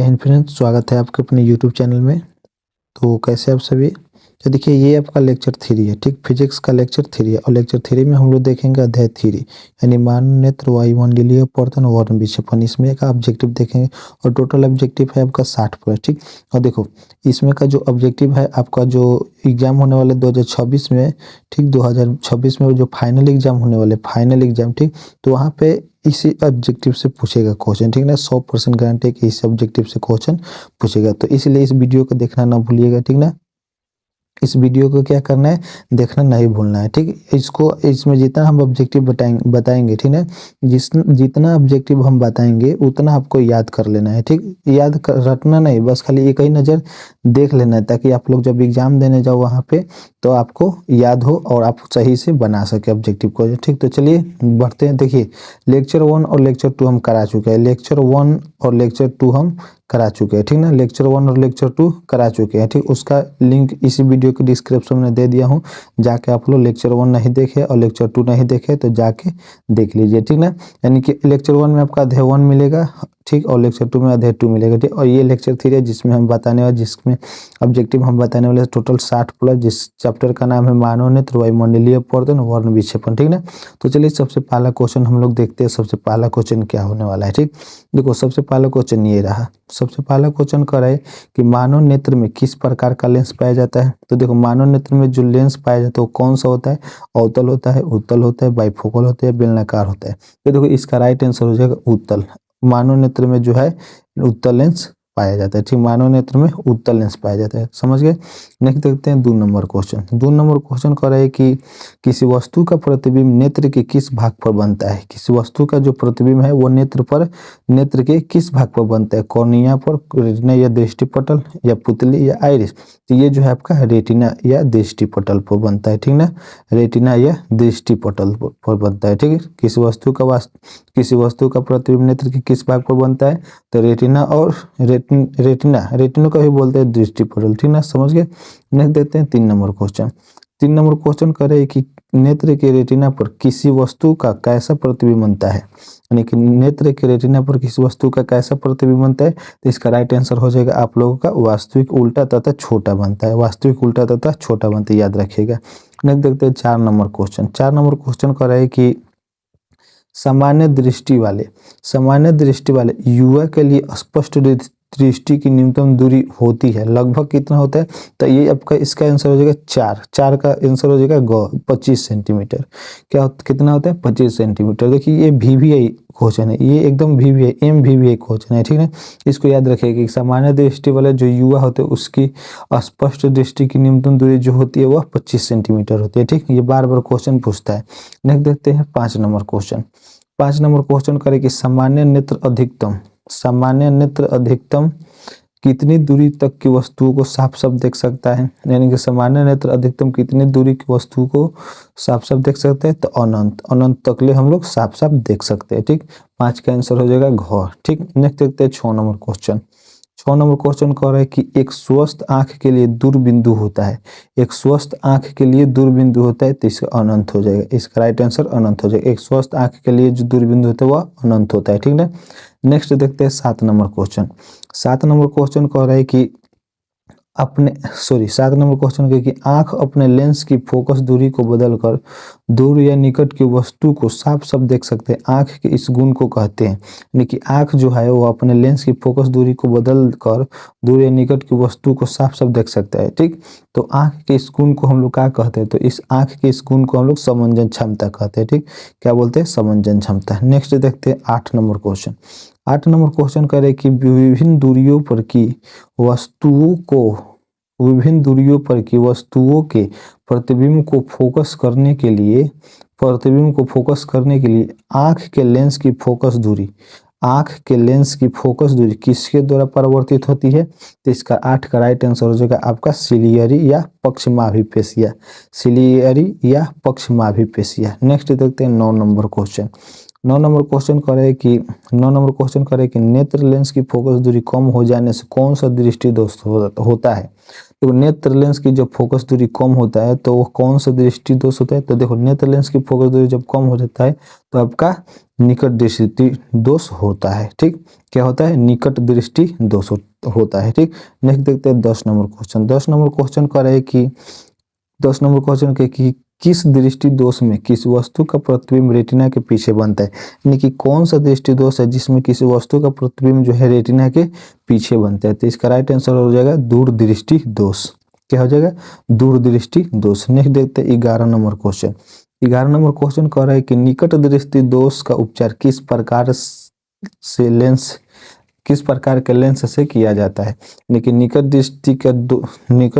Hind friends, स्वागत है आपके अपने यूट्यूब चैनल में। तो कैसे आप सभी। तो देखिए ये आपका लेक्चर 3 है, ठीक। फिजिक्स का लेक्चर 3 है और लेक्चर 3 में हम लोग देखेंगे अध्याय 3 यानी मानव नेत्र वायुमंडलीय पर्तन वर्ण विक्षेपण। इसमें एक ऑब्जेक्टिव देखेंगे और टोटल ऑब्जेक्टिव है आपका 60 पूरा, ठीक। और देखो इसमें का जो ऑब्जेक्टिव है आपका जो एग्जाम होने वाले 2026 में, ठीक, 2026 में जो फाइनल एग्जाम होने वाले फाइनल एग्जाम, ठीक, तो वहाँ पे इसी ऑब्जेक्टिव से पूछेगा क्वेश्चन, ठीक ना। 100% गारंटी है कि इस ऑब्जेक्टिव से क्वेश्चन पूछेगा। तो इसलिए इस वीडियो को देखना ना भूलिएगा, ठीक ना। इस वीडियो को क्या करना है, देखना नहीं भूलना है, ठीक। इसको इसमें जितना हम ऑब्जेक्टिव बताएंगे, ठीक है, जितना ऑब्जेक्टिव हम बताएंगे उतना आपको याद कर लेना है, ठीक। रटना नहीं, बस खाली एक ही नज़र देख लेना है ताकि आप लोग जब एग्जाम देने जाओ वहाँ पे तो आपको याद हो और आप सही से बना सके ऑब्जेक्टिव को, ठीक। तो चलिए बढ़ते हैं। देखिए लेक्चर 1 और लेक्चर 2 हम करा चुके हैं, लेक्चर 1 और लेक्चर 2 हम करा चुके हैं, ठीक ना। लेक्चर 1 और लेक्चर 2 करा चुके हैं, ठीक। उसका लिंक इसी वीडियो के डिस्क्रिप्शन में दे दिया हूँ, जाके आप लोग लेक्चर 1 नहीं देखे और लेक्चर 2 नहीं देखे तो जाके देख लीजिए, ठीक ना। यानी कि लेक्चर 1 में आपका अध्याय 1 मिलेगा, ठीक, और लेक्चर 2 में अध्याय 2 मिलेगा, ठीक। और ये लेक्चर 3 है जिसमें हम बताने वाले, जिसमें ऑब्जेक्टिव हम बताने वाले टोटल 60 प्लस, जिस चैप्टर का नाम है मानव नेत्र वायुमंडलीय पर्तन वर्ण विक्षेपण, ठीक ना। तो चलिए सबसे पहला क्वेश्चन हम लोग देखते हैं। सबसे पहला क्वेश्चन क्या होने वाला है, ठीक। देखो सबसे पहला क्वेश्चन ये रहा। सबसे पहला क्वेश्चन कर रहा है कि मानव नेत्र में किस प्रकार का लेंस पाया जाता है। तो देखो मानव नेत्र में जो लेंस पाया जाता है वो कौन सा होता है, अवतल होता है, उत्तल होता है, बाइफोकल होता है, बेलनाकार होता है। तो देखो इसका राइट आंसर हो जाएगा उत्तल। मानव नेत्र में जो है उत्तल लेंस पाया जाता है, ठीक। मानव नेत्र में उत्तल लेंस पाया जाता है, समझ गए। नेक्स्ट देखते हैं 2 नंबर क्वेश्चन। 2 नंबर क्वेश्चन कह रहा है कि किसी वस्तु का प्रतिबिंब नेत्र के किस भाग पर बनता है। किसी वस्तु का जो प्रतिबिंब है वो नेत्र के किस भाग पर बनता है, कॉर्निया पर, रेटिना या दृष्टिपटल, या पुतली, या आइरिस। तो ये जो है आपका रेटिना या दृष्टिपटल पर बनता है, ठीक ना। रेटिना या दृष्टिपटल पर बनता है, ठीक है। किसी वस्तु का प्रतिबिंब नेत्र के किस भाग पर बनता है, तो रेटिना और रेटिना का भी बोलते हैं दृष्टिपटल, ठीक ना, समझ गए। नेक्स्ट देखते हैं 3 नंबर क्वेश्चन। 3 नंबर क्वेश्चन करे कि नेत्र के रेटिना पर किसी वस्तु का कैसा प्रतिबिंब बनता है, यानी कि नेत्र के रेटिना पर किसी वस्तु का कैसा प्रतिबिंब बनता है। तो इसका राइट आंसर हो जाएगा आप लोगों का वास्तविक उल्टा तथा छोटा बनता है, वास्तविक उल्टा तथा छोटा बनता है, याद रखिएगा। नेक्स्ट देखते हैं 4 नंबर क्वेश्चन। 4 नंबर क्वेश्चन कर रहा है कि सामान्य दृष्टि वाले युवा के लिए स्पष्ट दृष्टि की न्यूनतम दूरी होती है, लगभग कितना होता है। तो ये आपका इसका आंसर हो जाएगा 4 का आंसर हो जाएगा 25 सेंटीमीटर। कितना होता है, 25 सेंटीमीटर। देखिए ये VVI क्वेश्चन है, ये एकदम VVI MVVI क्वेश्चन है, ठीक है। इसको याद रखिएगा कि सामान्य दृष्टि वाले जो युवा होते हैं उसकी स्पष्ट दृष्टि की न्यूनतम दूरी जो होती है वह 25 सेंटीमीटर होती है, ठीक। ये बार बार क्वेश्चन पूछता है। नेक्स्ट देखते हैं 5 नंबर क्वेश्चन। 5 नंबर क्वेश्चन करें कि सामान्य नेत्र अधिकतम कितनी दूरी तक की वस्तुओं को साफ साफ देख सकता है, यानी कि सामान्य नेत्र अधिकतम कितनी दूरी की वस्तु को साफ साफ देख सकते हैं। तो अनंत तक ले हम लोग साफ साफ देख सकते हैं, ठीक। 5 का आंसर हो जाएगा घ, ठीक। नेक्स्ट देखते हैं 6 नंबर क्वेश्चन। 6 नंबर क्वेश्चन कह रहा है कि एक स्वस्थ आंख के लिए दूरबिंदु होता है, एक स्वस्थ आंख के लिए दूरबिंदु होता है, तो इसका अनंत हो जाएगा। इसका राइट आंसर अनंत हो जाएगा। एक स्वस्थ आंख के लिए जो दूरबिंदु होता है वह अनंत होता है, ठीक ना। नेक्स्ट देखते हैं 7 नंबर क्वेश्चन। 7 नंबर क्वेश्चन कह रहा है कि 7 नंबर क्वेश्चन है कि आंख अपने लेंस की फोकस दूरी को बदलकर दूर या निकट की वस्तु को साफ साफ देख सकते हैं। आंख के इस गुण को कहते हैं, यानी कि आंख जो है वो अपने लेंस की फोकस दूरी को बदलकर दूर या निकट की वस्तु को साफ साफ देख सकता है, ठीक। तो आंख के इस गुण को हम लोग क्या कहते हैं, तो इस आंख के इस गुण को हम लोग समंजन क्षमता कहते हैं, ठीक। क्या बोलते हैं, समंजन क्षमता। नेक्स्ट देखते हैं 8 नंबर क्वेश्चन। 8 नंबर क्वेश्चन करे कि विभिन्न दूरियों पर की वस्तुओं के प्रतिबिंब को फोकस करने के लिए आंख के लेंस की फोकस दूरी किसके द्वारा परिवर्तित होती है। तो इसका 8 का राइट आंसर हो जाएगा आपका सिलियरी या पक्षमाभिपेशिया। नेक्स्ट देखते हैं 9 नंबर क्वेश्चन। 9 नंबर क्वेश्चन करे कि नेत्र लेंस की फोकस दूरी कम हो जाने से कौन सा दृष्टि दोष होता है। तो नेत्र लेंस की जब फोकस दूरी कम होता है तो वो कौन सा दृष्टि दोष होता है। तो देखो नेत्र लेंस की फोकस दूरी जब कम हो जाता है तो आपका निकट दृष्टि दोष होता है। ठीक, क्या होता है, निकट दृष्टि दोष होता है। ठीक, नेक्स्ट देखते हैं 10 नंबर क्वेश्चन। 10 नंबर क्वेश्चन करे कि 10 नंबर क्वेश्चन के कि किस दृष्टि दोष में किस वस्तु का प्रतिबिंब रेटिना के पीछे बनता है। यानी कि कौन सा दृष्टि दोष है जिसमें किसी वस्तु का प्रतिबिंब जो है रेटिना के पीछे बनता है। तो इसका राइट आंसर हो जाएगा दूरदृष्टि दोष। क्या हो जाएगा, दूरदृष्टि दोष। नेक्स्ट देखते हैं 11 नंबर क्वेश्चन। 11 नंबर क्वेश्चन कह रहा है कि निकट दृष्टि दोष का उपचार किस प्रकार के लेंस से किया जाता है। लेकिन निकट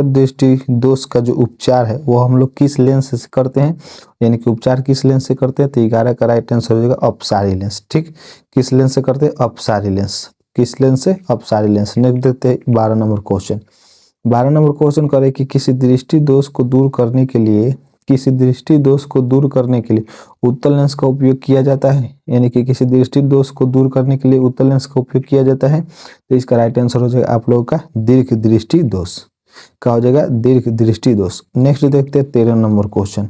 दृष्टि दोष का जो उपचार है वो हम लोग किस लेंस से करते हैं, यानी कि उपचार किस लेंस से करते हैं। तो 11 का राइट आंसर हो जाएगा अपसारी लेंस। ठीक, किस लेंस से करते हैं, अपसारी लेंस। किस लेंस से, अपसारी लेंस। नेक्स्ट देखते हैं 12 नंबर क्वेश्चन। 12 नंबर क्वेश्चन करे कि किसी दृष्टि दोष को दूर करने के लिए उत्तल लेंस का उपयोग किया जाता है। यानी कि किसी दृष्टि दोष को दूर करने के लिए उत्तल लेंस का उपयोग किया जाता है। तो इसका राइट आंसर हो जाएगा आप लोगों का दीर्घ दृष्टि दोष। क्या हो जाएगा, दीर्घ दृष्टि दोष। नेक्स्ट देखते हैं 13 नंबर क्वेश्चन।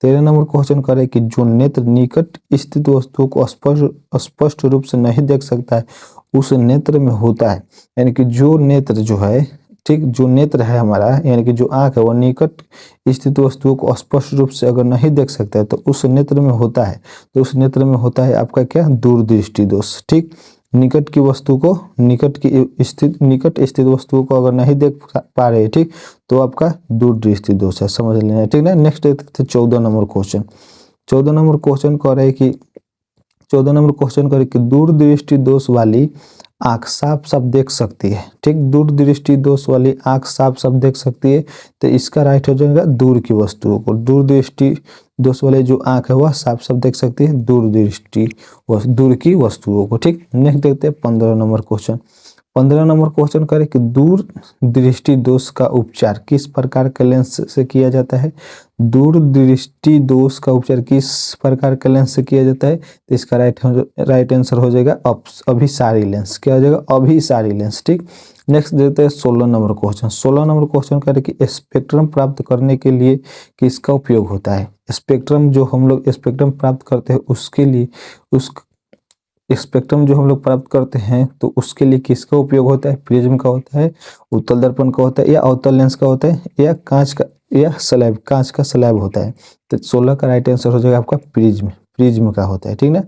13 नंबर क्वेश्चन करे कि जो नेत्र निकट स्थित वस्तुओं को स्पष्ट रूप से नहीं देख सकता है उस नेत्र में होता है। यानी कि जो नेत्र जो है, ठीक, जो नेत्र है हमारा, यानी कि जो आंख है वो निकट स्थित वस्तुओं को स्पष्ट रूप से अगर नहीं देख सकता है तो उस नेत्र में होता है। तो उस नेत्र में होता है आपका क्या, दूरदृष्टि दोष। ठीक, निकट स्थित वस्तुओं को अगर नहीं देख पा रहे, ठीक, तो आपका दूरदृष्टि दोष है, समझ लेना। ठीक ना। नेक्स्ट देखते हैं 14 नंबर क्वेश्चन। 14 नंबर क्वेश्चन कह रहे कि दूरदृष्टि दोष वाली आंख साफ साफ देख सकती है। ठीक, दूरदृष्टि दोष वाली आंख साफ साफ देख सकती है। तो इसका राइट हो जाएगा दूर की वस्तुओं को। दूरदृष्टि दोष वाले जो आंख है वह साफ साफ देख सकती है दूर की वस्तुओं को। ठीक, नेक्स्ट देखते हैं 15 नंबर क्वेश्चन। 15 नंबर क्वेश्चन करें कि दूर दृष्टि दोष का उपचार किस प्रकार के लेंस से किया जाता है। दूर दृष्टि दोष का उपचार किस प्रकार के लेंस से किया जाता है। तो इसका राइट आंसर हो जाएगा अभिसारी लेंस। क्या हो जाएगा, अभिसारी लेंस। ठीक, नेक्स्ट देखते हैं 16 नंबर क्वेश्चन। 16 नंबर क्वेश्चन करें कि स्पेक्ट्रम प्राप्त करने के लिए किसका उपयोग होता है। स्पेक्ट्रम जो हम लोग स्पेक्ट्रम प्राप्त करते हैं उसके लिए स्पेक्ट्रम जो हम लोग प्राप्त करते हैं तो उसके लिए किसका उपयोग होता है। प्रिज्म का होता है, उत्तल दर्पण का होता है, या अवतल लेंस का होता है, या कांच का स्लैब होता है। तो 16 का राइट आंसर हो जाएगा आपका प्रिज्म का होता है। ठीक ना,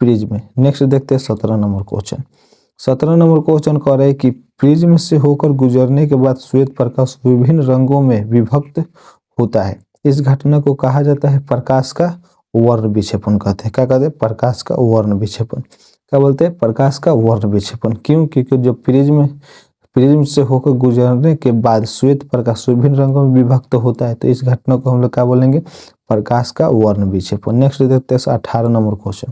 प्रिज्म। नेक्स्ट देखते हैं 17 नंबर क्वेश्चन। 17 नंबर क्वेश्चन कह रहे हैं कि प्रिज्म से होकर गुजरने के बाद श्वेत प्रकाश विभिन्न रंगों में विभक्त होता है। इस घटना को कहा जाता है प्रकाश का वर्ण विक्षेपण कहते हैं। क्या कहते हैं, प्रकाश का वर्ण विक्षेपण। क्या बोलते हैं, प्रकाश का वर्ण विक्षेपण। क्यों, क्योंकि जब प्रिज्म से होकर गुजरने के बाद श्वेत प्रकाश विभिन्न रंगों में विभक्त होता है तो इस घटना को हम लोग क्या बोलेंगे, प्रकाश का वर्ण विक्षेपण। नेक्स्ट देखते हैं 18 नंबर क्वेश्चन।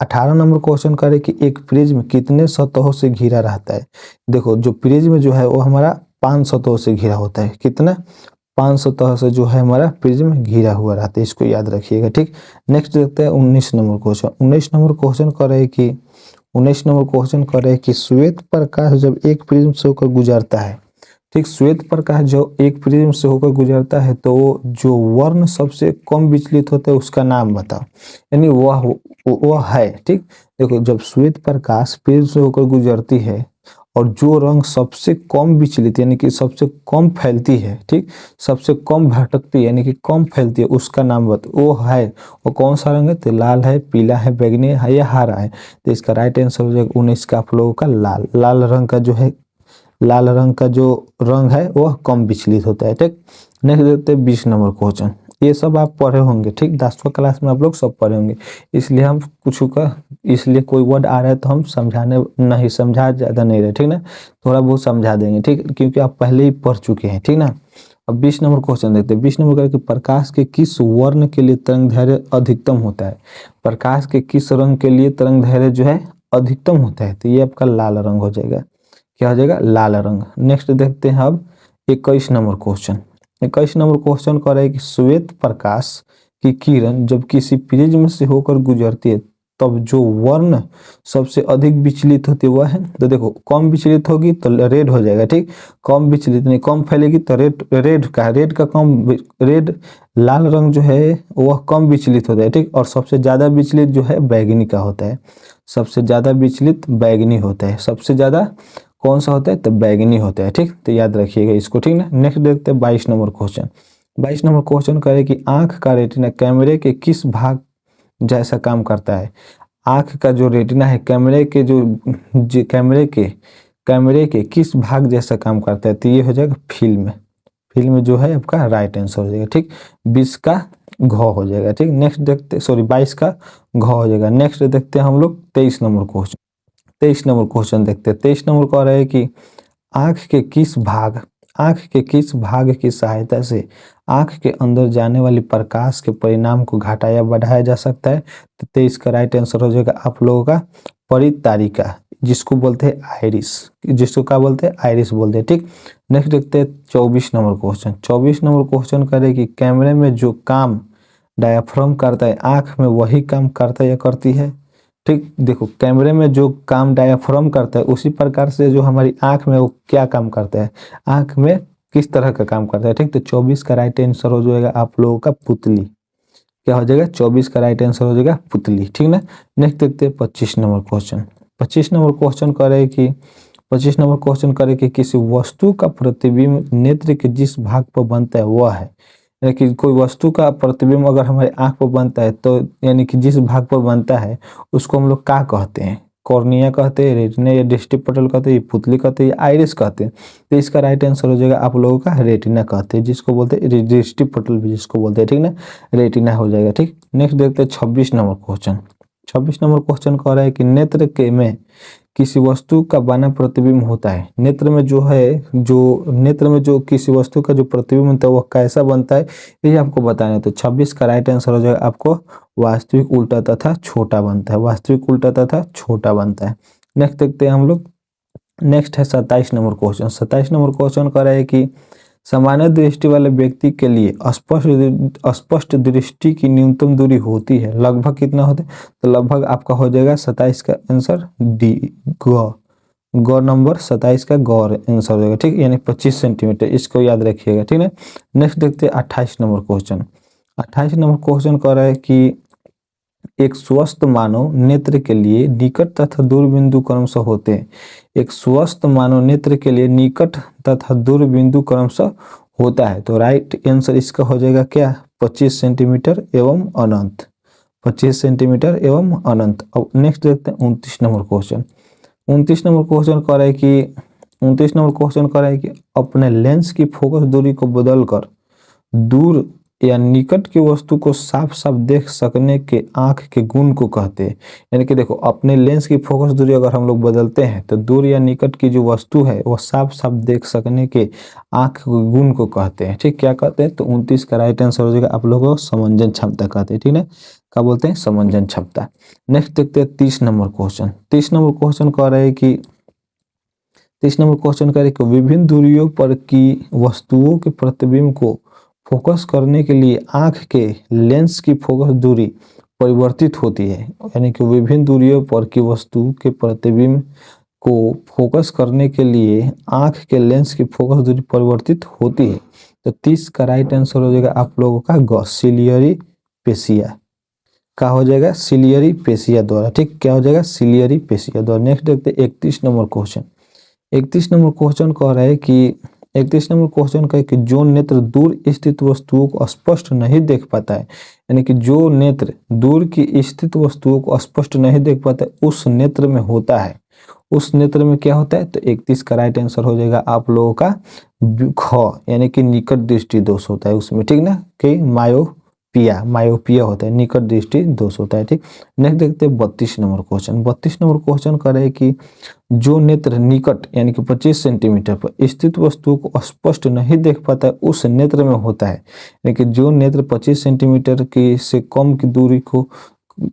18 नंबर क्वेश्चन करें कि एक प्रिज्म कितने सतहों से घिरा रहता है। देखो जो प्रिज्म जो है वो हमारा 5 सतहों से घिरा होता है। कितना, 5 सतह से जो है हमारा प्रिज्म घिरा हुआ रहता है, इसको याद रखिएगा। ठीक, नेक्स्ट देखते हैं 19 नंबर क्वेश्चन। 19 नंबर क्वेश्चन कर रहे कि श्वेत प्रकाश जब एक प्रिज्म से होकर गुजरता है, ठीक, श्वेत प्रकाश जो एक प्रिज्म से होकर गुजरता है तो जो वर्ण सबसे कम विचलित होता है उसका नाम बताओ। यानी वह है, ठीक, देखो जब श्वेत प्रकाश प्रिज्म से होकर गुजरती है और जो रंग सबसे कम विचलित यानी कि सबसे कम फैलती है, ठीक, सबसे कम भटकती यानी कि कम फैलती है उसका नाम बताओ। वो कौन सा रंग है। तो लाल है, पीला है, बैगनी है या हरा है। तो इसका राइट आंसर हो जाएगा 19 का आप लोगों का लाल रंग का जो रंग है वह कम विचलित होता है। ठीक, नेक्स्ट देखते हैं 20 नंबर क्वेश्चन। ये सब आप पढ़े होंगे, ठीक, 10वीं क्लास में आप लोग सब पढ़े होंगे, इसलिए कोई वर्ड आ रहा है तो हम समझा ज़्यादा नहीं रहे, ठीक ना, थोड़ा बहुत समझा देंगे, ठीक, क्योंकि आप पहले ही पढ़ चुके हैं। ठीक ना। अब 20 नंबर क्वेश्चन देखते हैं। 20 नंबर कि प्रकाश के किस वर्ण के लिए तरंग दैर्घ्य अधिकतम होता है। प्रकाश के किस रंग के लिए तरंग दैर्घ्य जो है अधिकतम होता है। तो ये आपका लाल रंग हो जाएगा। क्या हो जाएगा, लाल रंग। नेक्स्ट देखते हैं अब 21 नंबर क्वेश्चन। 21 नंबर क्वेश्चन कह रहा है कि श्वेत प्रकाश कि किरण जब किसी प्रिज्म से होकर गुजरती है तब जो वर्ण सबसे अधिक विचलित होती है वह है, तो देखो कम विचलित होगी तो रेड हो जाएगा, ठीक। कम विचलित नहीं, कम फैलेगी तो रेड का कम, रेड लाल रंग जो है वह कम विचलित होता है, ठीक। और सबसे ज्यादा विचलित जो है बैगनी का होता है, सबसे ज्यादा विचलित बैगनी होता है, सबसे ज्यादा कौन सा होता है तो बैगनी होता है, ठीक। तो याद रखिएगा इसको, ठीक ना। नेक्स्ट देखते हैं 22 नंबर क्वेश्चन। 22 नंबर क्वेश्चन करे कि आंख का रेटिना कैमरे के किस भाग जैसा काम करता है। आंख का जो रेटिना है कैमरे के कैमरे के किस भाग जैसा काम करता है, तो ये हो जाएगा फिल्म। फिल्म जो है आपका राइट आंसर हो जाएगा, ठीक। 20 का घ हो जाएगा, ठीक। नेक्स्ट देखते, सॉरी 22 का घ हो जाएगा। नेक्स्ट देखते हैं हम लोग 23 नंबर क्वेश्चन। 23 नंबर क्वेश्चन देखते हैं। 23 नंबर कह रहा है कि आंख के किस भाग की सहायता से आंख के अंदर जाने वाली प्रकाश के परिणाम को घटाया बढ़ाया जा सकता है, तो 23 का राइट आंसर हो जाएगा आप लोगों का परितारिका, जिसको बोलते हैं आइरिस, जिसको क्या बोलते हैं आइरिस बोलते हैं, ठीक। नेक्स्ट देखते हैं 24 नंबर क्वेश्चन। 24 नंबर क्वेश्चन करे कि कैमरे में जो काम डायाफ्राम करता है आंख में वही काम करता है या करती है, ठीक। देखो कैमरे में जो काम डायाफ्राम करता है उसी प्रकार से जो हमारी आंख में वो क्या काम करता है, आंख में किस तरह का काम करता है, ठीक। तो 24 का राइट आंसर हो जाएगा आप लोगों का पुतली। क्या हो जाएगा 24 का राइट आंसर हो जाएगा पुतली, ठीक ना। नेक्स्ट देखते हैं 25 नंबर क्वेश्चन। 25 नंबर क्वेश्चन करे कि 25 नंबर क्वेश्चन करे कि किसी वस्तु का प्रतिबिंब नेत्र के जिस भाग पर बनता है वह है, यानी कि कोई वस्तु का प्रतिबिंब अगर हमारे आंख पर बनता है तो यानी कि जिस भाग पर बनता है उसको हम लोग क्या कहते हैं, कॉर्निया कहते हैं, रेटिना या दृष्टि पटल कहते हैं, पुतली कहते हैं या आइरिस कहते हैं। तो इसका राइट आंसर हो जाएगा आप लोगों का रेटिना कहते हैं, जिसको बोलते हैं दृष्टि पटल भी जिसको बोलते हैं, ठीक ना। रेटिना हो जाएगा, ठीक। नेक्स्ट देखते हैं 26 नंबर क्वेश्चन। 26 नंबर क्वेश्चन कह रहा है कि नेत्र के में किसी वस्तु का बना प्रतिबिंब होता है, नेत्र में जो किसी वस्तु का जो प्रतिबिंब होता है वह कैसा बनता है ये आपको बताना है। तो 26 का राइट आंसर हो जाएगा आपको वास्तविक उल्टा तथा छोटा बनता है, वास्तविक उल्टा तथा छोटा बनता है। नेक्स्ट देखते हैं हम लोग। नेक्स्ट है 27 नंबर क्वेश्चन। 27 नंबर क्वेश्चन कह रहा है कि सामान्य दृष्टि वाले व्यक्ति के लिए स्पष्ट दृष्टि की न्यूनतम दूरी होती है, लगभग कितना होता है, तो लगभग आपका हो जाएगा 27 का आंसर डी, ग नंबर 27 का ग आंसर हो जाएगा, ठीक। यानी 25 सेंटीमीटर, इसको याद रखिएगा, ठीक है। नेक्स्ट देखते हैं 28 नंबर क्वेश्चन। 28 नंबर क्वेश्चन कह रहा है कि एक स्वस्थ मानव नेत्र के लिए निकट तथा दूर बिंदु क्रमशः होते हैं। एक स्वस्थ मानव नेत्र के लिए निकट तथा दूर बिंदु क्रमशः होता है, तो राइट आंसर इसका हो जाएगा क्या 25 सेंटीमीटर एवं अनंत, 25 सेंटीमीटर एवं अनंत। अब नेक्स्ट देखते हैं 29 नंबर क्वेश्चन। 29 नंबर क्वेश्चन कह रहा है कि 29 नंबर क्वेश्चन कह रहा है कि अपने लेंस की फोकस दूरी को बदलकर दूर या निकट की वस्तु को साफ साफ देख सकने के आंख के गुण को कहते हैं। यानी कि देखो अपने लेंस की फोकस दूरी अगर हम लोग बदलते हैं तो दूर या निकट की जो वस्तु है वो साफ साफ देख सकने के आंख के गुण को कहते हैं, ठीक। क्या कहते हैं, तो 29 का राइट आंसर हो जाएगा आप लोगों को समंजन क्षमता कहते हैं, ठीक है। क्या बोलते हैं, समंजन क्षमता। नेक्स्ट देखते हैं 30 नंबर क्वेश्चन। 30 नंबर क्वेश्चन कह रहे हैं कि 30 नंबर क्वेश्चन कह रहे हैं कि विभिन्न दूरियों पर की वस्तुओं के प्रतिबिंब को फोकस करने के लिए आंख के लेंस की फोकस दूरी परिवर्तित होती है, यानी कि विभिन्न दूरियों पर की वस्तु के प्रतिबिंब को फोकस करने के लिए आंख के लेंस की फोकस दूरी परिवर्तित होती है। तो 30 का राइट आंसर हो जाएगा आप लोगों का सिलियरी पेशिया, क्या हो जाएगा सिलियरी पेशिया द्वारा, ठीक। क्या हो जाएगा सिलियरी पेशिया द्वारा। नेक्स्ट देखते हैं 31 नंबर क्वेश्चन। 31 नंबर क्वेश्चन कह रहा है कि 31 नंबर क्वेश्चन का कि जो नेत्र दूर स्थित वस्तुओं को स्पष्ट नहीं देख पाता है, यानी कि जो नेत्र दूर की स्थित वस्तुओं को स्पष्ट नहीं देख पाता है उस नेत्र में होता है, उस नेत्र में क्या होता है, तो 31 का राइट आंसर हो जाएगा आप लोगों का ख, यानी कि निकट दृष्टि दोष होता है उसमें, ठीक ना, कि मायोपिया होता है, निकट दृष्टि दोष होता है, ठीक। नेक्स्ट देखते हैं 32 नंबर क्वेश्चन। 32 नंबर क्वेश्चन कर रहे हैं कि जो नेत्र निकट यानी कि 25 सेंटीमीटर पर स्थित वस्तुओं को स्पष्ट नहीं देख पाता है उस नेत्र में होता है, यानी कि जो नेत्र 25 सेंटीमीटर की से कम की दूरी को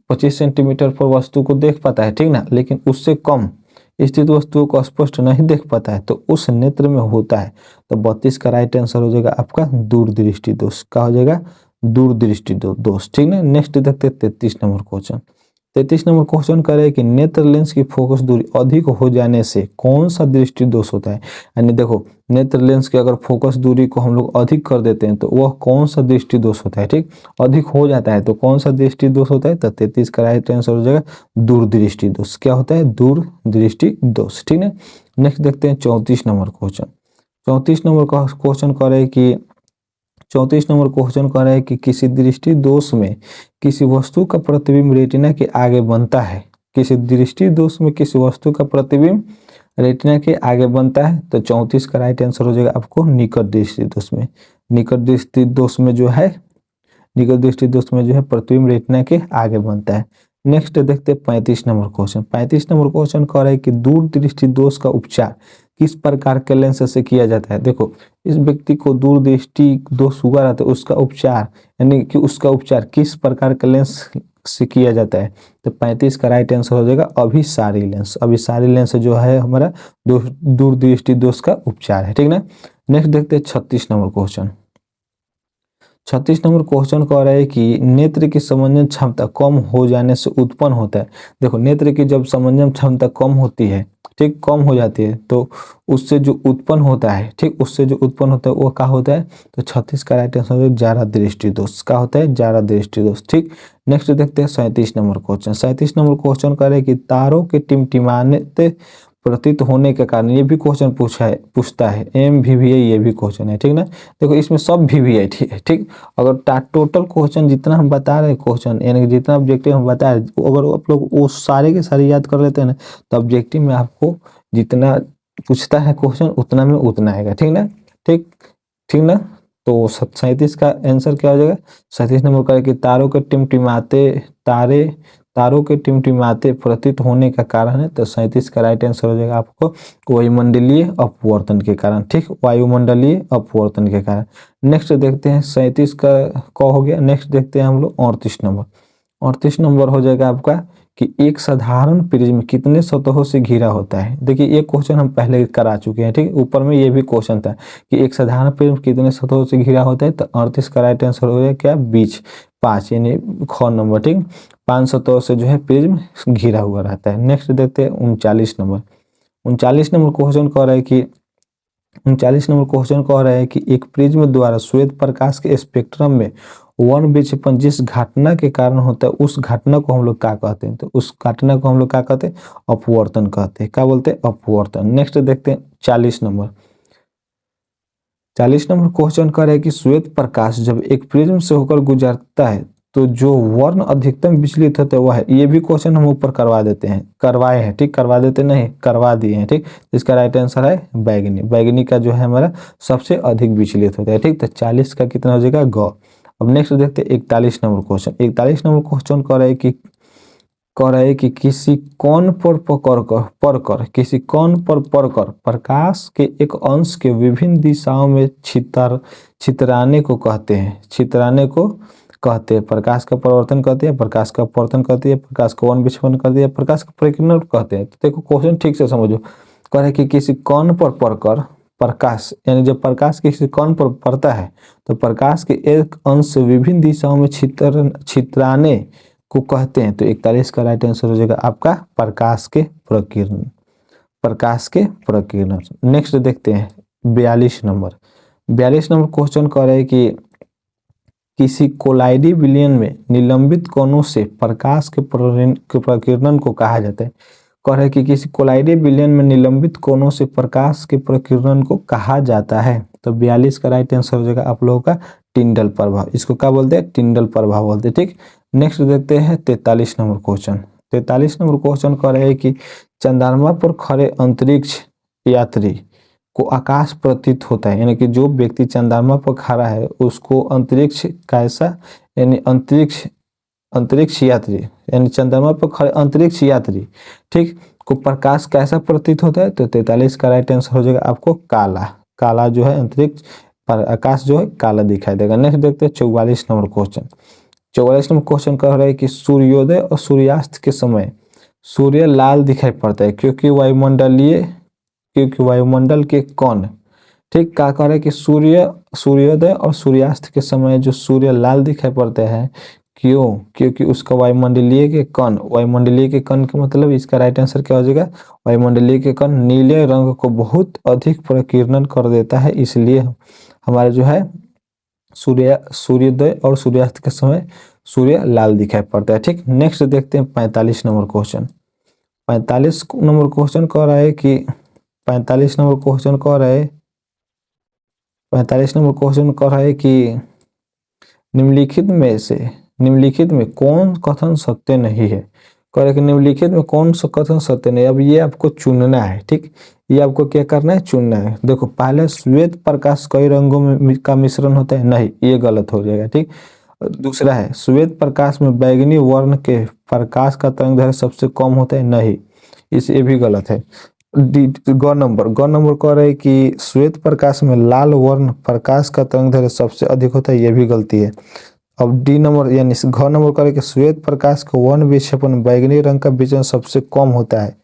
25 सेंटीमीटर पर वस्तु को देख पाता है, ठीक ना, लेकिन उससे कम स्थित वस्तुओं को स्पष्ट नहीं देख पाता है तो उस नेत्र में होता है। तो 32 का राइट आंसर हो जाएगा आपका दूरदृष्टि दोष, क्या हो जाएगा दूरदृष्टि दोष, ठीक ना। नेक्स्ट देखते हैं 33 नंबर क्वेश्चन। 33 नंबर क्वेश्चन कर रहे हैं कि नेत्र लेंस की फोकस दूरी अधिक हो जाने से कौन सा दृष्टि दोष होता है। यानी देखो, नेत्र लेंस की अगर फोकस दूरी को हम लोग अधिक कर देते हैं तो वह कौन सा दृष्टि दोष होता है, ठीक। अधिक हो जाता है तो कौन सा दृष्टि दोष होता है, तो 33 का राइट आंसर हो जाएगा दूरदृष्टि दोष। क्या होता है, दूरदृष्टि दोष, ठीक है। नेक्स्ट देखते हैं 34 नंबर क्वेश्चन। 34 नंबर का क्वेश्चन कर रहे हैं कि 34 नंबर क्वेश्चन कह रहा है कि किसी दृष्टि दोष में किसी वस्तु का प्रतिबिंब रेटिना के आगे बनता है। किसी दृष्टि दोष में किसी वस्तु का प्रतिबिंब रेटिना के आगे बनता है, तो 34 का राइट आंसर हो जाएगा आपको निकट दृष्टि दोष में। निकट दृष्टि दोष में जो है, निकट दृष्टि दोष में जो है प्रतिबिंब रेटिना के आगे बनता है। नेक्स्ट देखते हैं 35 नंबर क्वेश्चन। 35 नंबर क्वेश्चन कह रहा है कि दूर दृष्टि दोष का उपचार किस प्रकार के लेंस से किया जाता है। देखो, इस व्यक्ति को दूर दृष्टि दोष हुआ रहता है, उसका उपचार यानी कि उसका उपचार किस प्रकार के लेंस से किया जाता है, तो 35 का राइट आंसर हो जाएगा अभिसारी लेंस। अभिसारी लेंस जो है हमारा दूर दृष्टि दोष का उपचार है, ठीक ना। नेक्स्ट देखते हैं 36 नंबर क्वेश्चन। 36 नंबर क्वेश्चन कह रहा है कि नेत्र की समंजन क्षमता कम हो जाने से उत्पन्न होता है। देखो, नेत्र की जब समंजन क्षमता कम होती है, ठीक, कम हो जाती है, तो उससे जो उत्पन्न होता है, ठीक, उससे जो उत्पन्न होता है वो क्या होता है, तो 36 का राइट आंसर है जारा दृष्टि दोष। क्या होता है, जारा दृष्टि दोष, ठीक। नेक्स्ट देखते हैं 37 नंबर क्वेश्चन। 37 नंबर क्वेश्चन कह रहे हैं कि तारों के टिमटिमाने प्रतीत होने के कारण, ये भी क्वेश्चन पूछता है MVVI, ये भी क्वेश्चन है, ठीक ना। देखो, इसमें सब VVI है, ठीक। अगर टोटल क्वेश्चन जितना हम बता रहे हैं, क्वेश्चन यानी कि जितना ऑब्जेक्टिव हम बता रहे हैं, अगर आप लोग वो सारे के सारे याद कर लेते हैं ना, तो ऑब्जेक्टिव में आपको जितना पूछता है क्वेश्चन उतना में उतना आएगा, ठीक ना, ठीक, ठीक ना। तो 37 का आंसर क्या हो जाएगा, 37 नंबर का कि तारों के टिमटिमाते प्रतीत होने का कारण है, तो 37 का राइट आंसर हो जाएगा आपको वायुमंडलीय अपवर्तन के कारण, ठीक, वायुमंडलीय अपवर्तन के कारण। नेक्स्ट देखते हैं 37 का हो गया। नेक्स्ट देखते हैं हम लोग 38 नंबर। 38 नंबर हो जाएगा आपका कि एक साधारण प्रिज्म कितने सतहों से घिरा होता है। देखिए, ये क्वेश्चन हम पहले करा चुके हैं, ठीक। ऊपर में ये भी क्वेश्चन था कि एक साधारण प्रिज्म कितने सतहों से घिरा होता है, तो 38 का राइट आंसर हो जाएगा क्या, बीच 5 यानी ख नंबर, ठीक। 5 सतहों से जो है प्रिज्म घिरा हुआ रहता है। नेक्स्ट देखते हैं 39 नंबर। 39 नंबर क्वेश्चन कह रहा है कि 39 नंबर क्वेश्चन कह रहा है कि एक प्रिज्म द्वारा श्वेत प्रकाश के स्पेक्ट्रम में वर्ण विक्षेपण जिस घटना के कारण होता है, उस घटना को हम लोग क्या कहते हैं, तो उस घटना को हम लोग क्या कहते हैं, अपवर्तन कहते हैं। क्या बोलते हैं, अपवर्तन। नेक्स्ट देखते हैं 40 नंबर। 40 नंबर क्वेश्चन कर रहा है कि श्वेत प्रकाश जब एक प्रिज्म से होकर गुजरता है तो जो वर्ण अधिकतम विचलित होता है वह है। ये भी क्वेश्चन हम ऊपर करवा देते हैं, करवाए हैं, ठीक, करवा देते नहीं, करवा दिए हैं, ठीक। इसका राइट आंसर है बैगनी। बैगनी का जो है हमारा सबसे अधिक विचलित होता है, ठीक। तो 40 का कितना हो जाएगा, ग। अब नेक्स्ट देखते हैं 41 नंबर क्वेश्चन। 41 नंबर क्वेश्चन कह रहा है कि किसी कोण पर किसी कोण पर पड़कर प्रकाश के एक अंश के विभिन्न दिशाओं में छितराने को कहते हैं। छितराने को कहते हैं, प्रकाश का परिवर्तन कहते हैं, प्रकाश का अपवर्तन कहते हैं, प्रकाश का वर्ण विक्षेपण कहते हैं, प्रकाश का परिकीर्णन कहते हैं। तो देखो, क्वेश्चन ठीक से समझो। कह रहे कि किसी कोण पर पड़कर प्रकाश, यानी जब प्रकाश किसी कोण पर पड़ता है तो प्रकाश के एक अंश से विभिन्न दिशाओं में छितराने को कहते हैं। तो 41 का राइट आंसर हो जाएगा आपका प्रकाश के प्रकीर्णन, प्रकाश के प्रकीर्णन। नेक्स्ट देखते हैं 42 नंबर। 42 नंबर क्वेश्चन कह रहे हैं कि किसी कोलाइडी विलयन में निलंबित कोणों से प्रकाश के प्रकीर्णन को कहा जाता है। कह रहे हैं कि किसी कोलाइडी विलयन में निलंबित कोणों से प्रकाश के प्रकीर्णन को कहा जाता है। तो 42 का राइट आंसर हो जाएगा आप लोगों का टिंडल प्रभाव। इसको क्या बोलते हैं, टिंडल प्रभाव बोलते हैं, ठीक। नेक्स्ट देखते हैं 43 नंबर क्वेश्चन। 43 नंबर क्वेश्चन कह रहे हैं कि चंद्रमा पर खड़े अंतरिक्ष यात्री को आकाश प्रतीत होता है। यानी कि जो व्यक्ति चंद्रमा पर खड़ा है उसको अंतरिक्ष कैसा, यानी अंतरिक्ष यात्री, यानी चंद्रमा पर खड़े अंतरिक्ष यात्री, ठीक, को प्रकाश कैसा प्रतीत होता है। तो 43 का राइट आंसर हो जाएगा आपको काला। काला जो है अंतरिक्ष पर आकाश जो है काला दिखाई देगा। नेक्स्ट देखते हैं 44 नंबर क्वेश्चन। 44 नंबर क्वेश्चन कह रहा है कि सूर्योदय और सूर्यास्त के समय सूर्य लाल दिखाई पड़ता है क्योंकि वायुमंडल के कण, ठीक, क्या कह रहा है कि सूर्योदय और सूर्यास्त के समय जो सूर्य लाल दिखाई पड़ते हैं, क्यों? क्योंकि उसका वायुमंडलीय के कण का मतलब इसका राइट आंसर क्या हो जाएगा? वायुमंडलीय के कण नीले रंग को बहुत अधिक प्रकीर्णन कर देता है, इसलिए हमारे जो है सूर्योदय और सूर्यास्त के समय सूर्य लाल दिखाई पड़ता है। ठीक, नेक्स्ट देखते हैं 45 नंबर क्वेश्चन। 45 नंबर क्वेश्चन कह रहा है कि 45 नंबर क्वेश्चन कह रहा है 45 नंबर क्वेश्चन कह रहा है कि निम्नलिखित में कौन कथन सत्य नहीं है? कह रहा है कि निम्नलिखित में कौन सा कथन सत्य नहीं है। अब ये आपको चुनना है। ठीक, ये आपको क्या करना है? चुनना है। देखो, पहले श्वेत प्रकाश कई रंगों में का मिश्रण होता है, नहीं, ये गलत हो जाएगा। ठीक, दूसरा है श्वेत प्रकाश में बैंगनी वर्ण के प्रकाश का तरंगदैर्घ्य सबसे कम होता है, नहीं, ये भी गलत है। ग नंबर कह रहे हैं कि श्वेत प्रकाश में लाल वर्ण प्रकाश का तरंगदैर्घ्य सबसे अधिक होता है, ये भी गलती है। अब डी नंबर यानी घ नंबर कह रहे हैं कि श्वेत प्रकाश का वर्ण विक्षेपण बैंगनी रंग का विचलन सबसे कम होता है,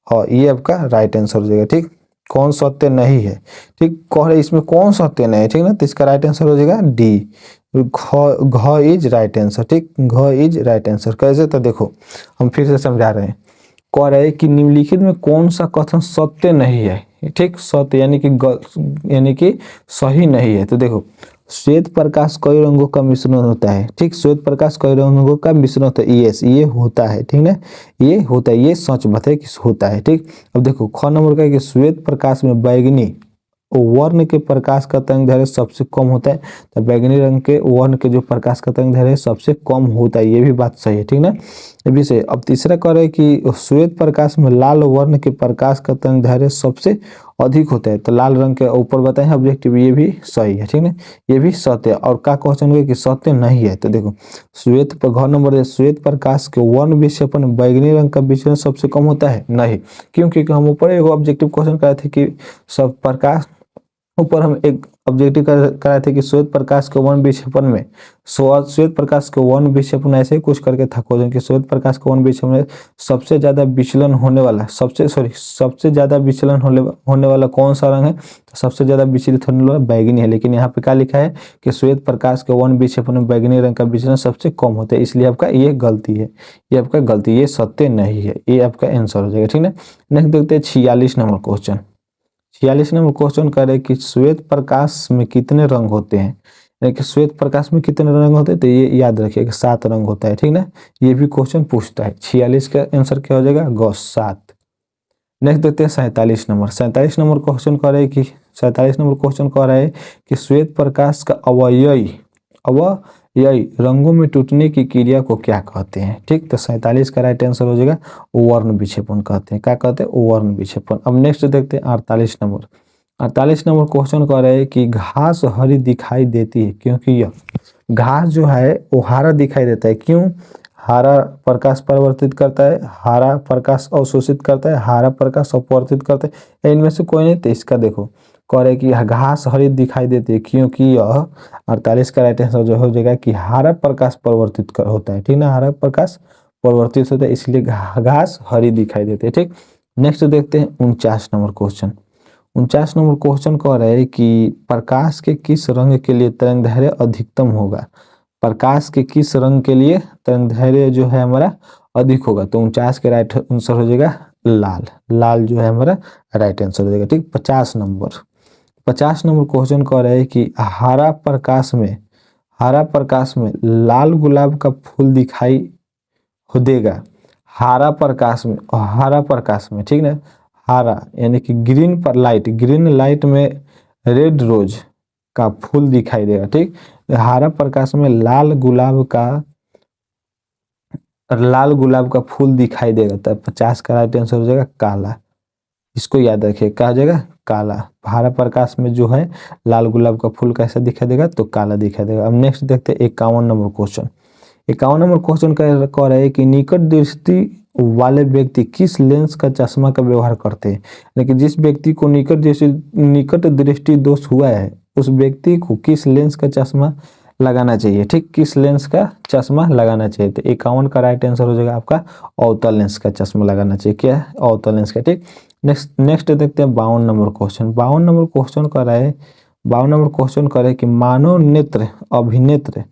और ये आपका राइट आंसर हो जाएगा। ठीक, कौन सत्य नहीं है? ठीक, कह रहे इसमें कौन सत्य नहीं है, ठीक ना, तो इसका राइट आंसर हो जाएगा डी, घ इज राइट आंसर। ठीक, घ इज राइट आंसर। कैसे? तो देखो, हम फिर से समझा रहे हैं। कह रहे हैं कि निम्नलिखित में कौन सा कथन सत्य नहीं है? ठीक, सत्य यानी कि सही नहीं है। तो देखो, श्वेत प्रकाश कई रंगों का मिश्रण होता है। ठीक, श्वेत प्रकाश कई रंगों का मिश्रण होता है, यस, ये होता है। ठीक ना, ये होता है, ये सच बात है कि होता है। ठीक, अब देखो, ख नंबर का है कि श्वेत प्रकाश में बैंगनी वर्ण के प्रकाश का तरंगदैर्घ्य सबसे कम होता है, तो बैंगनी रंग के वर्ण के जो प्रकाश का तरंगदैर्घ्य सबसे कम होता है, ये भी बात सही है। ठीक ना, ये भी सही। अब तीसरा कह रहे हैं कि श्वेत प्रकाश में लाल वर्ण के प्रकाश का तरंगदैर्घ्य सबसे अधिक होता है, तो लाल रंग के ऊपर बताए ऑब्जेक्टिव, ये भी सही है। ठीक है, ये भी सत्य है। और क्या क्वेश्चन हुआ कि सत्य नहीं है? तो देखो, घ नंबर श्वेत प्रकाश के वर्ण विक्षेपण बैंगनी रंग का विचलन सबसे कम होता है, नहीं, क्यों? क्योंकि हम ऊपर एक ऑब्जेक्टिव क्वेश्चन कराए थे कि सब प्रकाश, ऊपर हम एक ऑब्जेक्टिव कराए थे कि श्वेत प्रकाश के वर्ण विक्षेपण में श्वेत प्रकाश के वर्ण विक्षेपण ऐसे ही कुछ करके था क्वेश्चन कि श्वेत प्रकाश के वर्ण विक्षेपण में सबसे ज्यादा विचलन होने वाला सबसे ज्यादा विचलन होने वाला कौन सा रंग है? तो सबसे ज्यादा विचलित होने वाला बैगनी है। लेकिन यहाँ पे क्या लिखा है कि श्वेत प्रकाश के वर्ण विक्षेपण में बैगनी रंग का विचलन सबसे कम होता है, इसलिए आपका ये गलती है, ये आपका गलती, ये सत्य नहीं है, ये आपका आंसर हो जाएगा। ठीक है, नेक्स्ट देखते हैं 46 नंबर क्वेश्चन। 46 नंबर क्वेश्चन कह रहे हैं कि श्वेत प्रकाश में कितने रंग होते हैं? यानी कि श्वेत प्रकाश में कितने रंग होते हैं? तो ये याद रखिएगा, 7 रंग होता है। ठीक ना, ये भी क्वेश्चन पूछता है। 46 का आंसर क्या हो जाएगा? ग 7। नेक्स्ट देखते हैं 47 नंबर। 47 नंबर क्वेश्चन कह रहे हैं कि 47 नंबर क्वेश्चन कह रहे हैं कि श्वेत प्रकाश का अवयवी रंगों में टूटने की क्रिया को क्या कहते हैं? ठीक, तो 47 का राइट आंसर हो जाएगा वर्ण विक्षेपण कहते हैं। क्या कहते हैं? वर्ण विक्षेपण। अब नेक्स्ट देखते हैं 48 नंबर। 48 नंबर क्वेश्चन कह रहे हैं कि घास हरी दिखाई देती है क्योंकि यह घास जो है वो हरा दिखाई देता है, क्यों? हरा प्रकाश परिवर्तित करता है, हरा प्रकाश अवशोषित करता है, हरा प्रकाश अपवर्तित करता है, इनमें से कोई नहीं। तो इसका देखो, कह रहे कि घास हरी दिखाई देती है क्योंकि यह 48 का राइट आंसर जो हो जाएगा कि हरा प्रकाश परिवर्तित होता है। ठीक ना, हरा प्रकाश परिवर्तित होता है, इसलिए घास हरी दिखाई देती है। ठीक, नेक्स्ट देखते हैं 49 नंबर क्वेश्चन। 49 नंबर क्वेश्चन कह रहे हैं कि प्रकाश के किस रंग के लिए तरंगदैर्घ्य अधिकतम होगा? प्रकाश के किस रंग के लिए तरंगदैर्घ्य जो है हमारा अधिक होगा? तो 49 के राइट आंसर हो जाएगा लाल। लाल जो है हमारा राइट आंसर हो जाएगा। ठीक, 50 नंबर क्वेश्चन कह रहे हैं कि हरा प्रकाश में लाल गुलाब का फूल दिखाई देगा। हरा प्रकाश में ठीक ना, हरा यानी कि ग्रीन लाइट में रेड रोज का फूल दिखाई देगा। ठीक, हरा प्रकाश में लाल गुलाब का फूल दिखाई देगा, तो 50 का राइट आंसर हो जाएगा काला। इसको याद रखिए, क्या हो जाएगा? काला। हरा प्रकाश में जो है लाल गुलाब का फूल कैसा दिखाई देगा? तो काला दिखाई देगा। अब नेक्स्ट देखते हैं 51 नंबर क्वेश्चन। 51 नंबर क्वेश्चन कह रहे हैं कि निकट दृष्टि वाले व्यक्ति किस लेंस का चश्मा का व्यवहार करते हैं? लेकिन जिस व्यक्ति को निकट दृष्टि दोष हुआ है उस व्यक्ति को किस लेंस का चश्मा लगाना चाहिए? ठीक, किस लेंस का चश्मा लगाना चाहिए? तो 51 का राइट आंसर हो जाएगा आपका अवतल लेंस का चश्मा लगाना चाहिए। क्या है? अवतल लेंस का। ठीक, नेक्स्ट देखते हैं 52 नंबर क्वेश्चन। 52 नंबर क्वेश्चन कर रहा है 52 नंबर क्वेश्चन कर रहा है कि मानव नेत्र अभिनेत्र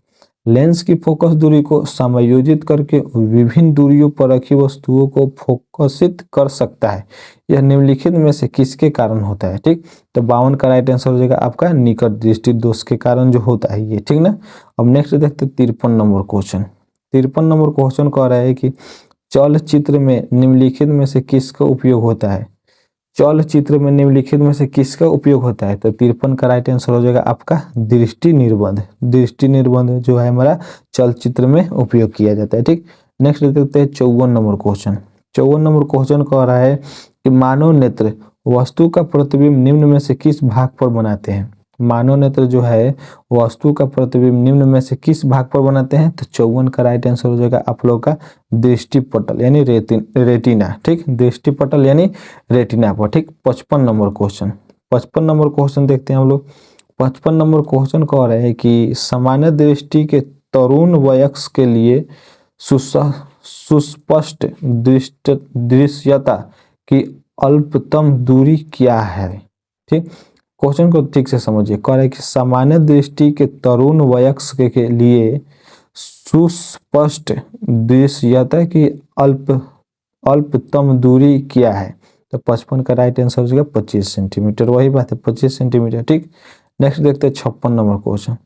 लेंस की फोकस दूरी को समायोजित करके विभिन्न दूरियों पर रखी वस्तुओं को फोकसित कर सकता है। यह निम्नलिखित में से किसके कारण होता है? ठीक, तो 52 का राइट आंसर हो जाएगा आपका निकट दृष्टि दोष के कारण जो होता है ये, ठीक ना। अब नेक्स्ट देखते हैं 53 नंबर क्वेश्चन। 53 नंबर क्वेश्चन कह रहा है कि चलचित्र में निम्नलिखित में से किसका उपयोग होता है? चलचित्र में निम्नलिखित में से किसका उपयोग होता है? तो 53 का राइट आंसर हो जाएगा आपका दृष्टि निर्बंध। दृष्टि निर्बंध जो है हमारा चलचित्र में उपयोग किया जाता है। ठीक, नेक्स्ट देखते हैं 54 नंबर क्वेश्चन। 54 नंबर क्वेश्चन कह रहा है कि मानव नेत्र वस्तु का प्रतिबिंब निम्न में से किस भाग पर बनाते हैं? मानव नेत्र जो है वस्तु का प्रतिबिंब निम्न में से किस भाग पर बनाते हैं? तो 54 का राइट आंसर हो जाएगा आप लोग का दृष्टि पटल यानी रेटिना। ठीक, दृष्टि पटल यानी रेटिना पर। ठीक, 55 नंबर क्वेश्चन। 55 नंबर क्वेश्चन देखते हैं हम लोग। 55 नंबर क्वेश्चन कह रहे हैं कि सामान्य दृष्टि के तरुण वयस्क के लिए सुस्पष्ट दृश्यता की अल्पतम दूरी क्या है? ठीक, क्वेश्चन को ठीक से समझिए। कह रहा है कि सामान्य दृष्टि के तरुण वयस्क के लिए सुस्पष्ट दृश्यता की अल्पतम दूरी क्या है? तो 55 का राइट आंसर हो जाएगा 25 सेंटीमीटर। वही बात है 25 सेंटीमीटर। ठीक, नेक्स्ट देखते हैं 56 नंबर क्वेश्चन।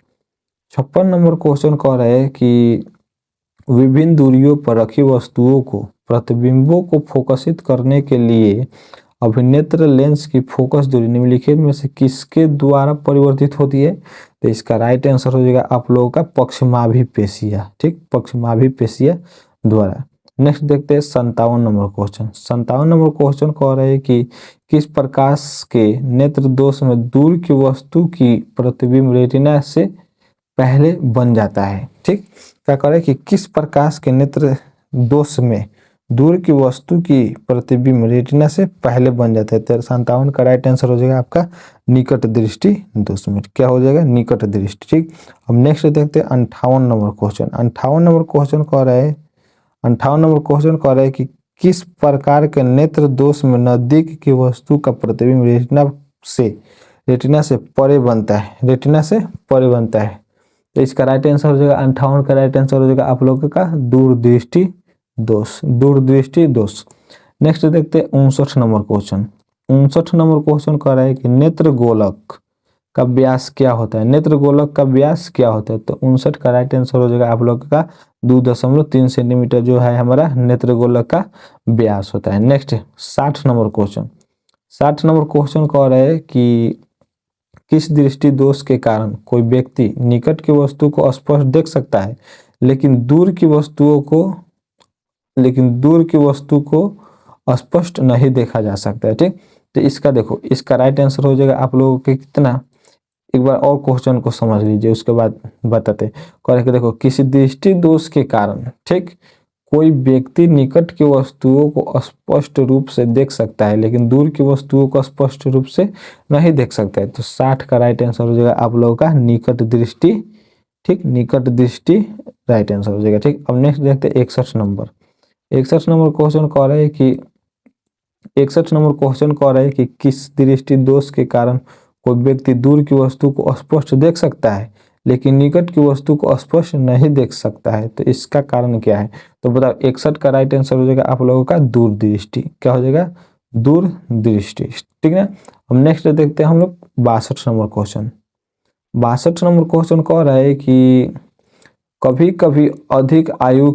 56 नंबर क्वेश्चन कह रहे हैं कि विभिन्न दूरियों पर रखी वस्तुओं को प्रतिबिंबों को फोकसित करने के लिए अभिनेत्र लेंस की फोकस दूरी निम्नलिखित में से किसके द्वारा परिवर्तित होती है? तो इसका राइट आंसर हो जाएगा आप लोगों का पक्षमाभिपेशिया। ठीक, पक्षमाभिपेशिया द्वारा। नेक्स्ट देखते हैं 57 नंबर क्वेश्चन। 57 नंबर क्वेश्चन कह रहे हैं कि किस प्रकाश के नेत्र दोष में दूर की वस्तु की प्रतिबिंब रेटिना से पहले बन जाता है? ठीक, क्या कह रहे हैं कि किस प्रकाश के नेत्र दोष में दूर की वस्तु की प्रतिबिंब रेटिना से पहले बन जाता है? तो 57 का राइट आंसर हो जाएगा आपका निकट दृष्टि दोष में। क्या हो जाएगा? निकट दृष्टि। ठीक, अब नेक्स्ट देखते हैं 58 नंबर क्वेश्चन। 58 नंबर क्वेश्चन कह रहा है 58 नंबर क्वेश्चन कह रहा है कि किस प्रकार के नेत्र दोष में नजदीक की वस्तु का प्रतिबिंब रेटिना से परे बनता है? रेटिना से परे बनता है। तो इसका राइट आंसर हो जाएगा 58 का राइट आंसर हो जाएगा आप लोगों का दूरदृष्टि दोष। दूरदृष्टि दोष। नेक्स्ट देखते हैं 59 नंबर क्वेश्चन। 59 नंबर क्वेश्चन कह रहा है कि नेत्र गोलक का व्यास क्या होता है? नेत्र गोलक का व्यास क्या होता है? तो 59 का राइट आंसर हो जाएगा आप लोग का 2.3 सेंटीमीटर जो है हमारा नेत्र गोलक का व्यास होता है। Next 60 number question. 60 number question कह रहे हैं कि किस दृष्टि दोष के कारण कोई व्यक्ति निकट की वस्तु को स्पष्ट देख सकता है लेकिन दूर की वस्तु को स्पष्ट नहीं देखा जा सकता है? ठीक, तो इसका देखो इसका राइट आंसर हो जाएगा आप लोगों के कितना, एक बार और क्वेश्चन को समझ लीजिए उसके बाद बताते। कह देखो किसी दृष्टि दोष के कारण ठीक कोई व्यक्ति निकट की वस्तुओं को स्पष्ट रूप से देख सकता है लेकिन दूर की वस्तुओं को स्पष्ट रूप से नहीं देख सकता है। तो 60 का राइट आंसर हो जाएगा आप लोगों का निकट दृष्टि। ठीक, निकट दृष्टि राइट आंसर हो जाएगा। ठीक, अब नेक्स्ट देखते हैं 61 नंबर। 61 नंबर क्वेश्चन कह रहा है कि 61 नंबर क्वेश्चन कह रहा है कि किस दृष्टि दोष के कारण कोई व्यक्ति दूर की वस्तु को स्पष्ट देख सकता है लेकिन निकट की वस्तु को स्पष्ट नहीं देख सकता है? तो इसका कारण क्या है? तो बताओ 61 का राइट आंसर हो जाएगा आप लोगों का दूरदृष्टि। क्या हो जाएगा? दूरदृष्टि। ठीक है, अब नेक्स्ट देखते हैं हम लोग 62 नंबर क्वेश्चन। 62 नंबर क्वेश्चन कह रहा है कि कभी कभी अधिक आयु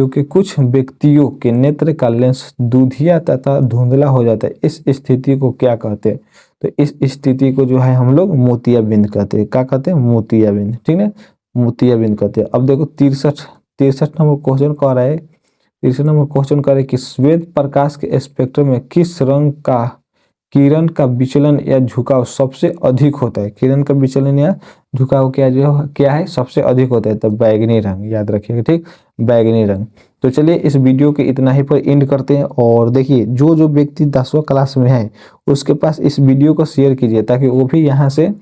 के कुछ व्यक्तियों के नेत्र का लेंस दूधिया तथा धुंधला हो जाता है। इस स्थिति को क्या कहते हैं? तो इस स्थिति को जो है हम लोग मोतियाबिंद कहते हैं। क्या कहते हैं? मोतियाबिंद। ठीक है, मोतियाबिंद कहते हैं। अब देखो 63 नंबर क्वेश्चन कह रहा है 63 नंबर क्वेश्चन कह रहा है कि श्वेत प्रकाश के स्पेक्ट्रम में किस रंग का किरण का विचलन या झुकाव सबसे अधिक होता है? किरण का विचलन या झुकाव क्या है सबसे अधिक होता है? तो बैगनी रंग, याद रखिएगा। ठीक, बैगनी रंग। तो चलिए इस वीडियो के इतना ही पर एंड करते हैं। और देखिए जो व्यक्ति 10वीं क्लास में है उसके पास इस वीडियो को शेयर कीजिए ताकि वो भी यहाँ से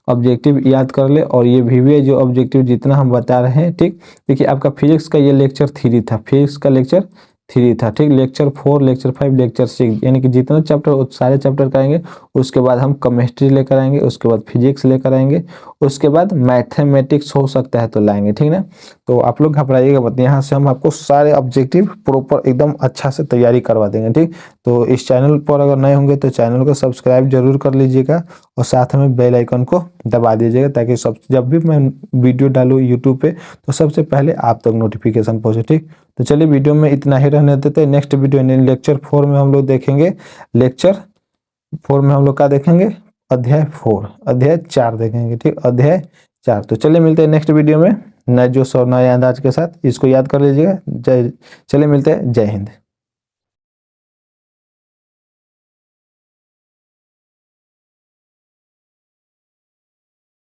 ऑब्जेक्टिव याद कर ले। और ये भी जो ऑब्जेक्टिव जितना हम बता रहे हैं, ठीक, देखिए आपका फिजिक्स का ये लेक्चर 3 था। फिजिक्स का लेक्चर 3 था, ठीक। लेक्चर 4, लेक्चर 5, लेक्चर 6 यानी कि जितने चैप्टर सारे चैप्टर कराएंगे। उसके बाद हम केमिस्ट्री लेकर आएंगे, उसके बाद फिजिक्स लेकर आएंगे, उसके बाद मैथमेटिक्स हो सकता है तो लाएंगे, ठीक ना। तो आप लोग घबराइएगा मत, यहाँ से हम आपको सारे ऑब्जेक्टिव प्रॉपर एकदम अच्छा से तैयारी करवा देंगे, ठीक। तो इस चैनल पर अगर नए होंगे तो चैनल को सब्सक्राइब जरूर कर लीजिएगा और साथ में बेल आइकन को दबा दीजिएगा, ताकि जब भी मैं वीडियो डालूँ यूट्यूब पे तो सबसे पहले आप तक नोटिफिकेशन पहुंचे, ठीक। तो चलिए वीडियो में इतना ही रहने देते हैं। नेक्स्ट वीडियो लेक्चर 4 में हम लोग देखेंगे, लेक्चर 4 में हम लोग क्या देखेंगे, अध्याय 4, अध्याय 4 देखेंगे, ठीक, अध्याय 4। तो चलिए मिलते हैं नेक्स्ट वीडियो में नए जोश और नए अंदाज के साथ, इसको याद कर लीजिएगा। चलिए मिलते हैं, जय हिंद।